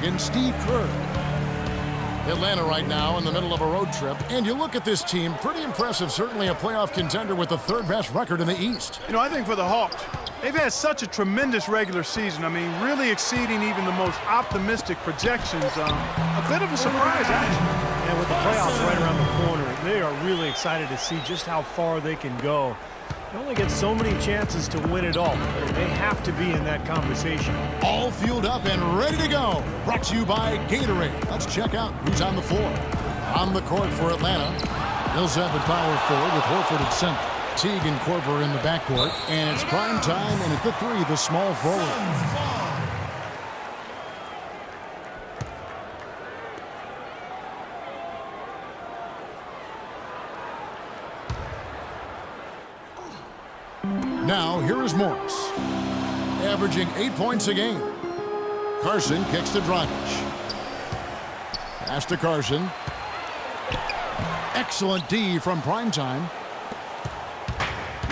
and Steve Kerr. Atlanta right now in the middle of a road trip. And you look at this team, pretty impressive. Certainly a playoff contender with the third-best record in the East. You know, I think for the Hawks, they've had such a tremendous regular season. I mean, really exceeding even the most optimistic projections. A bit of a surprise, actually. And with the playoffs right around the corner, they are really excited to see just how far they can go. They only get so many chances to win it all. They have to be in that conversation. All fueled up and ready to go. Brought to you by Gatorade. Let's check out who's on the floor. On the court for Atlanta, Millsap at power forward with Horford at center. Teague and Korver in the backcourt. And it's prime time, and at the three, the small forward. Now, here is Morris, averaging 8 points a game. Carson kicks to Dragic. Pass to Carson. Excellent D from primetime.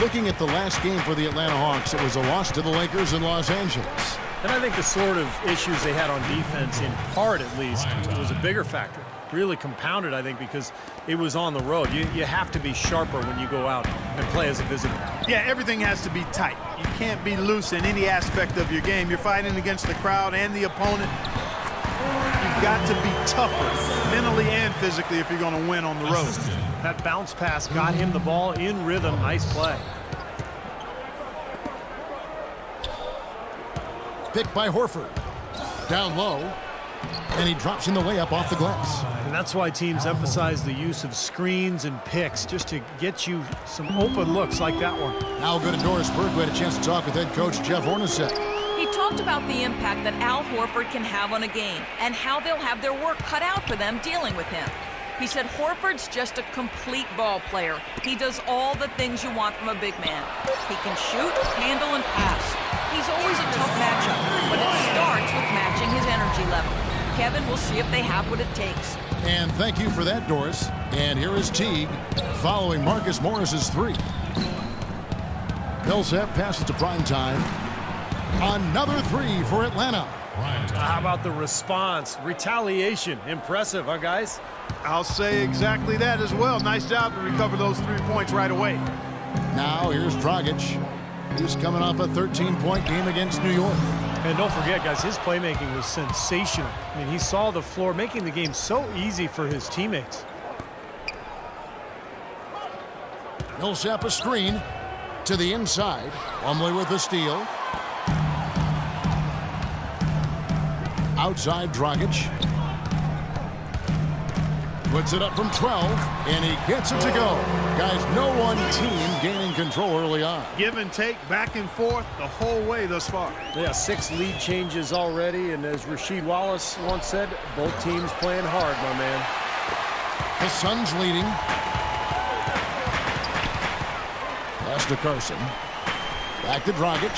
Looking at the last game for the Atlanta Hawks, it was a loss to the Lakers in Los Angeles. And I think the sort of issues they had on defense, in part at least, was a bigger factor. Really compounded, I think, because it was on the road. You have to be sharper when you go out and play as a visitor. Yeah, everything has to be tight. You can't be loose in any aspect of your game. You're fighting against the crowd and the opponent. You've got to be tougher, mentally and physically, if you're going to win on the road. That bounce pass got him the ball in rhythm. Nice play. Picked by Horford. Down low. And he drops in the layup off the glass. And that's why teams emphasize the use of screens and picks, just to get you some open looks like that one. Now go to Doris Burke, who had a chance to talk with head coach Jeff Hornacek. He talked about the impact that Al Horford can have on a game and how they'll have their work cut out for them dealing with him. He said Horford's just a complete ball player. He does all the things you want from a big man. He can shoot, handle, and pass. He's always a tough matchup, but it starts with matching his energy level. Kevin will see if they have what it takes. And thank you for that, Doris. And here is Teague following Marcus Morris's three. Millsap passes to primetime. Another three for Atlanta. How about the response? Retaliation. Impressive, huh, guys? I'll say exactly that as well. Nice job to recover those 3 points right away. Now here's Dragic. He's coming off a 13-point game against New York. And don't forget, guys, his playmaking was sensational. I mean, he saw the floor, making the game so easy for his teammates. Millsap a screen to the inside. Plumlee with the steal. Outside Dragic. Puts it up from 12, and he gets it to go. Guys, no one team gaining control early on. Give and take, back and forth, the whole way thus far. Yeah, 6 lead changes already, and as Rasheed Wallace once said, both teams playing hard, my man. The Suns leading. Pass to Carson. Back to Dragic.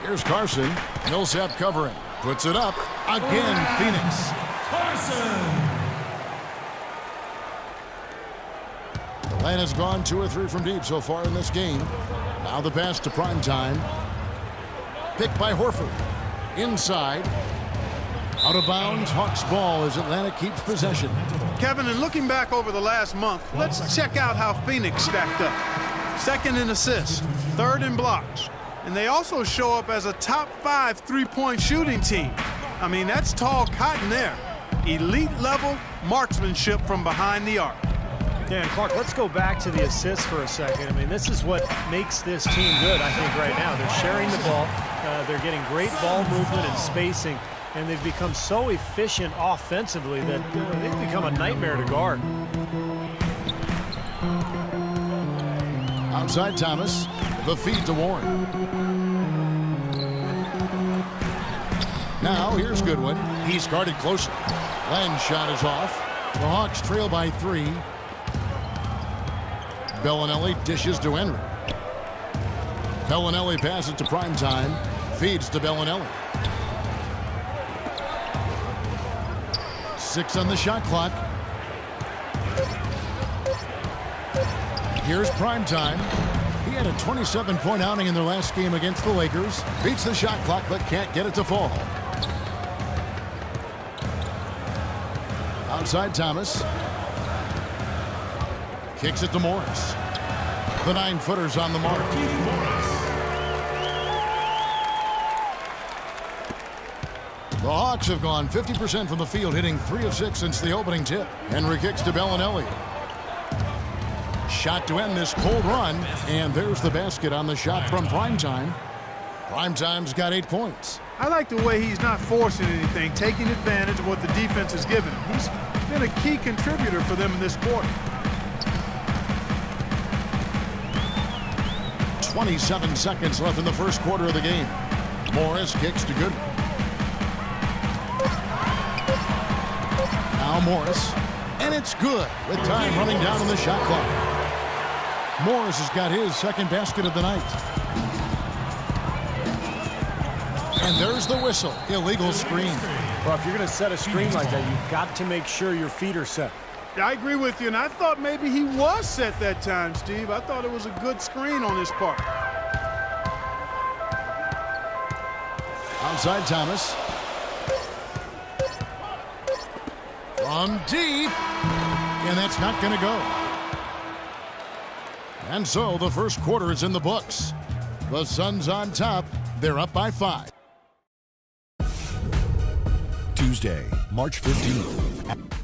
Here's Carson. Millsap covering. Puts it up. Again, Phoenix. Atlanta's gone 2 or 3 from deep so far in this game. Now the pass to primetime. Picked by Horford. Inside. Out of bounds. Hawks ball as Atlanta keeps possession. Kevin, and looking back over the last month, let's check out how Phoenix stacked up. Second in assists, third in blocks. And they also show up as a top 5 3-point shooting team. I mean, that's tall cotton there. Elite level marksmanship from behind the arc. Yeah, and Clark, let's go back to the assists for a second. I mean, this is what makes this team good, I think, right now. They're sharing the ball. They're getting great ball movement and spacing. And they've become so efficient offensively that they've become a nightmare to guard. Outside Thomas. The feed to Warren. Now here's Goodwin. He's guarded closely. Len's shot is off. The Hawks trail by 3. Bellinelli dishes to Henry. Bellinelli passes to primetime. Feeds to Bellinelli. 6 on the shot clock. Here's primetime. He had a 27-point outing in their last game against the Lakers. Beats the shot clock but can't get it to fall. Outside Thomas. Kicks it to Morris. The 9-footer's on the mark. The Hawks have gone 50% from the field, hitting 3 of 6 since the opening tip. Henry kicks to Bellinelli. Shot to end this cold run, and there's the basket on the shot from Primetime. Primetime's got 8 points. I like the way he's not forcing anything, taking advantage of what the defense has given him. He's been a key contributor for them in this quarter. 27 seconds left in the first quarter of the game. Morris kicks to Goodwin. Now Morris, and it's good with time running down on the shot clock. Morris has got his second basket of the night. And there's the whistle. Illegal screen. Well, if you're going to set a screen like that, you've got to make sure your feet are set. I agree with you, and I thought maybe he was set that time, Steve. I thought it was a good screen on his part. Outside Thomas. From deep. And that's not going to go. And so the first quarter is in the books. The Suns on top. They're up by 5. Tuesday, March 15th.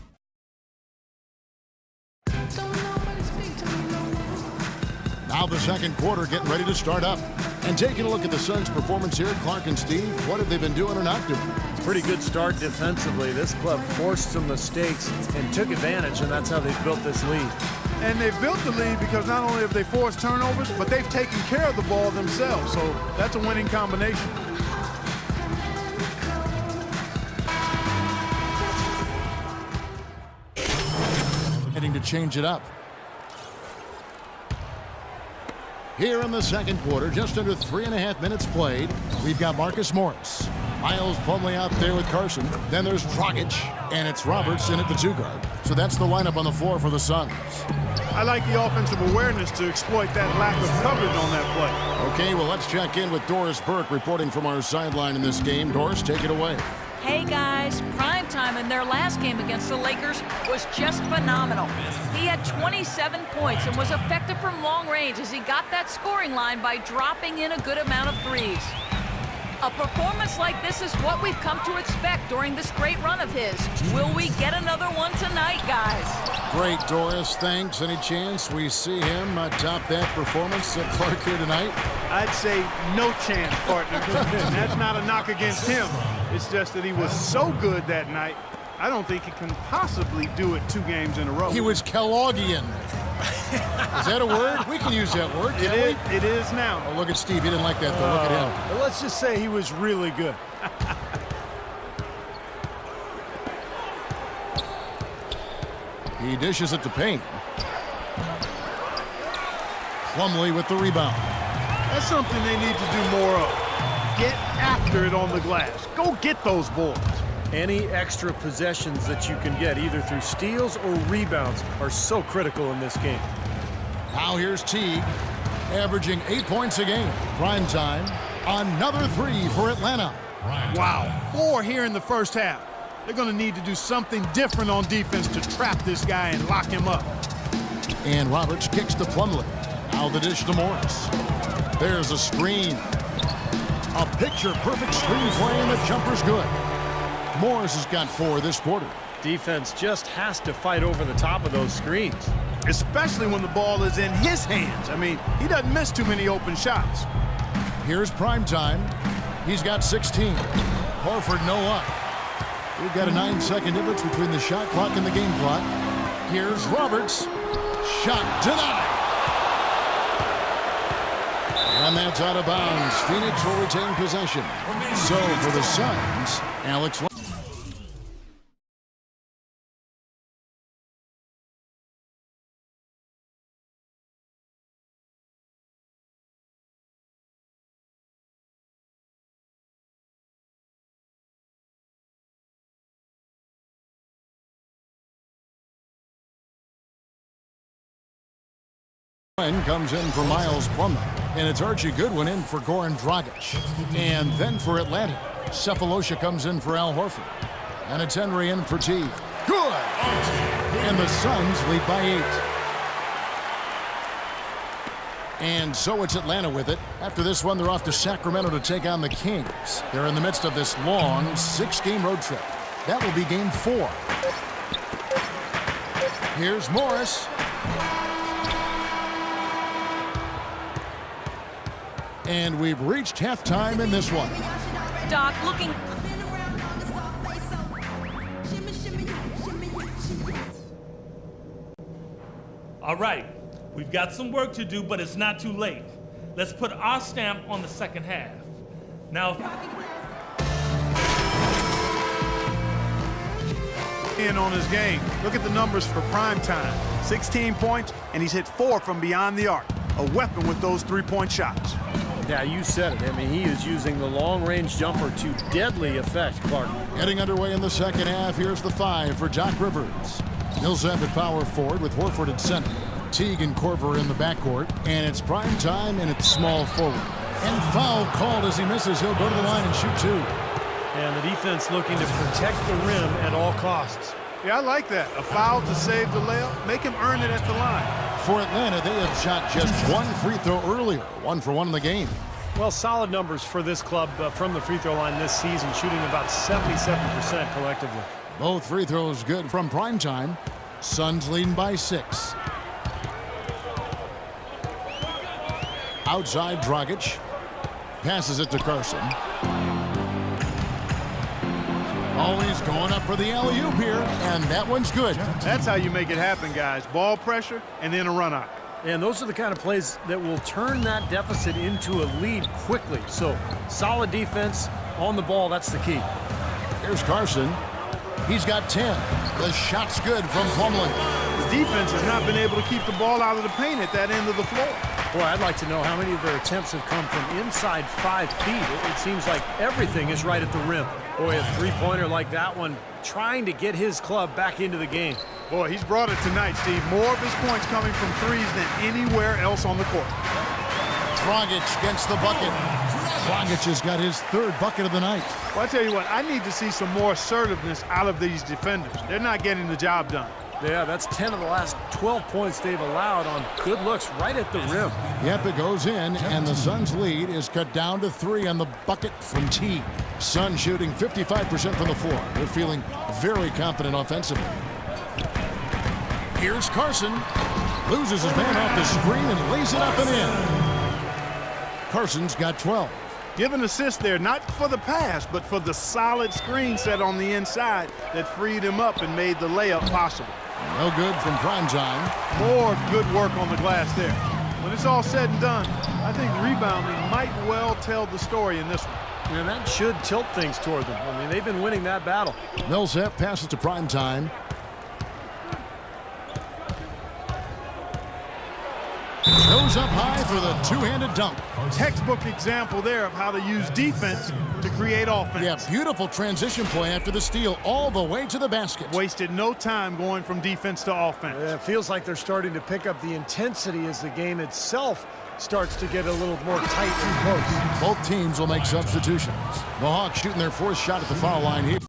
Now the second quarter getting ready to start up. And taking a look at the Suns' performance here, Clark and Steve, what have they been doing or not doing? Pretty good start defensively. This club forced some mistakes and took advantage, and that's how they built this lead. And they've built the lead because not only have they forced turnovers, but they've taken care of the ball themselves. So that's a winning combination. Heading to change it up. Here in the second quarter, just under 3.5 minutes played, we've got Marcus Morris. Miles Plumlee out there with Carson. Then there's Dragic, and it's Roberts in at the 2 guard. So that's the lineup on the floor for the Suns. I like the offensive awareness to exploit that lack of coverage on that play. Okay, well, let's check in with Doris Burke reporting from our sideline in this game. Doris, take it away. Hey guys, Primetime in their last game against the Lakers was just phenomenal. He had 27 points and was effective from long range as he got that scoring line by dropping in a good amount of threes. A performance like this is what we've come to expect during this great run of his. Will we get another one tonight, guys? Great, Doris. Thanks. Any chance we see him top that performance at Clark here tonight? I'd say no chance, partner. And that's not a knock against him. It's just that he was so good that night, I don't think he can possibly do it 2 games in a row. He was Kelloggian. Is that a word? We can use that word, can't we? It is now. Oh, look at Steve. He didn't like that, though. Look at him. But let's just say he was really good. He dishes it to Payne. Plumlee with the rebound. That's something they need to do more of. Get after it on the glass. Go get those boards. Any extra possessions that you can get, either through steals or rebounds, are so critical in this game. Now here's Teague, averaging 8 points a game. Prime time, another 3 for Atlanta. Wow, 4 here in the first half. They're going to need to do something different on defense to trap this guy and lock him up. And Roberts kicks to Plumlee. Now the dish to Morris. There's a screen. A picture-perfect screen play, and the jumper's good. Morris has got 4 this quarter. Defense just has to fight over the top of those screens. Especially when the ball is in his hands. I mean, he doesn't miss too many open shots. Here's Primetime. He's got 16. Horford no up. We've got a 9-second difference between the shot clock and the game clock. Here's Roberts. Shot denied. And that's out of bounds. Phoenix will retain possession. So for the Suns, Alex Comes in for Miles Plummer. And it's Archie Goodwin in for Goran Dragic. And then for Atlanta, Cephalosha comes in for Al Horford. And it's Henry in for Teague. Good! And the Suns lead by 8. And so it's Atlanta with it. After this one, they're off to Sacramento to take on the Kings. They're in the midst of this long 6-game road trip. That will be game 4. Here's Morris. And we've reached halftime in this one. Doc, looking... All right, we've got some work to do, but it's not too late. Let's put our stamp on the second half. Now, in on his game. Look at the numbers for prime time. 16 points, and he's hit 4 from beyond the arc. A weapon with those three-point shots. Yeah, you said it. I mean, he is using the long-range jumper to deadly effect, Clark. Getting underway in the second half, here's the 5 for Doc Rivers. Millsap at power forward with Horford at center. Teague and Korver in the backcourt. And it's prime time, and it's small forward. And foul called as he misses. He'll go to the line and shoot 2. And the defense looking to protect the rim at all costs. Yeah, I like that. A foul to save the layup. Make him earn it at the line. For Atlanta, they have shot just 1 free throw earlier. 1 for 1 in the game. Well, solid numbers for this club from the free throw line this season, shooting about 77% collectively. Both free throws good from prime time. Suns leading by 6. Outside Dragic. Passes it to Carson. Always going up for the alley-oop here, and that one's good. That's how you make it happen, guys. Ball pressure and then a run out. And those are the kind of plays that will turn that deficit into a lead quickly. So solid defense on the ball, that's the key. Here's Carson. He's got 10. The shot's good from Plumlee. The defense has not been able to keep the ball out of the paint at that end of the floor. Boy, I'd like to know how many of their attempts have come from inside 5 feet. It seems like everything is right at the rim. Boy, a three-pointer like that one, trying to get his club back into the game. Boy, he's brought it tonight, Steve. More of his points coming from threes than anywhere else on the court. Dragic gets the bucket. Dragic has got his 3rd bucket of the night. Well, I tell you what, I need to see some more assertiveness out of these defenders. They're not getting the job done. Yeah, that's 10 of the last 12 points they've allowed on good looks right at the rim. Yep, it goes in, and the Suns' lead is cut down to 3 on the bucket from Teague. Suns shooting 55% from the floor. They're feeling very confident offensively. Here's Carson. Loses his man off the screen and lays it up and in. Carson's got 12. Give an assist there, not for the pass, but for the solid screen set on the inside that freed him up and made the layup possible. No good from prime time. More good work on the glass there. When it's all said and done, I think rebounding might well tell the story in this one. And that should tilt things toward them. I mean, they've been winning that battle. Millsap passes to prime time. Goes up high for the two-handed dunk. Textbook example there of how to use defense to create offense. Yeah, beautiful transition play after the steal all the way to the basket. Wasted no time going from defense to offense. It feels like they're starting to pick up the intensity as the game itself starts to get a little more tight and close. Both teams will make substitutions. The Hawks shooting their 4th shot at the foul line here.